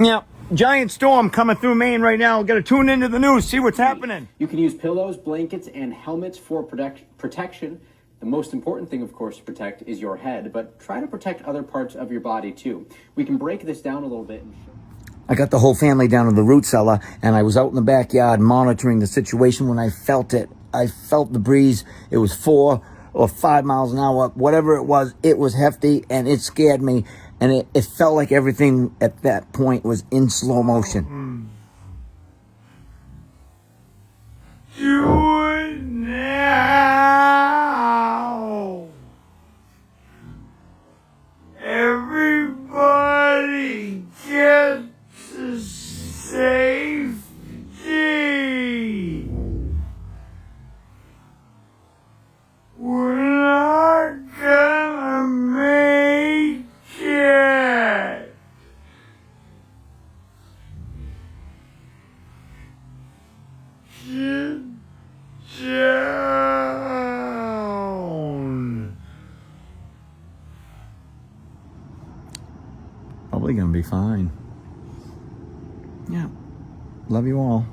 Yeah, giant storm coming through Maine right now. Got to tune into the news, see what's happening. You can use pillows, blankets, and helmets for protection. The most important thing, of course, to protect is your head, but try to protect other parts of your body, too. We can break this down a little bit. I got the whole family down in the root cellar, and I was out in the backyard monitoring the situation when I felt it. I felt the breeze. It was 4 or 5 miles an hour, whatever it was hefty, and it scared me, and it felt like everything at that point was in slow motion. Do it now. Everybody get to safety. We're not gonna make it. Get down. Probably gonna be fine. Yeah. Love you all.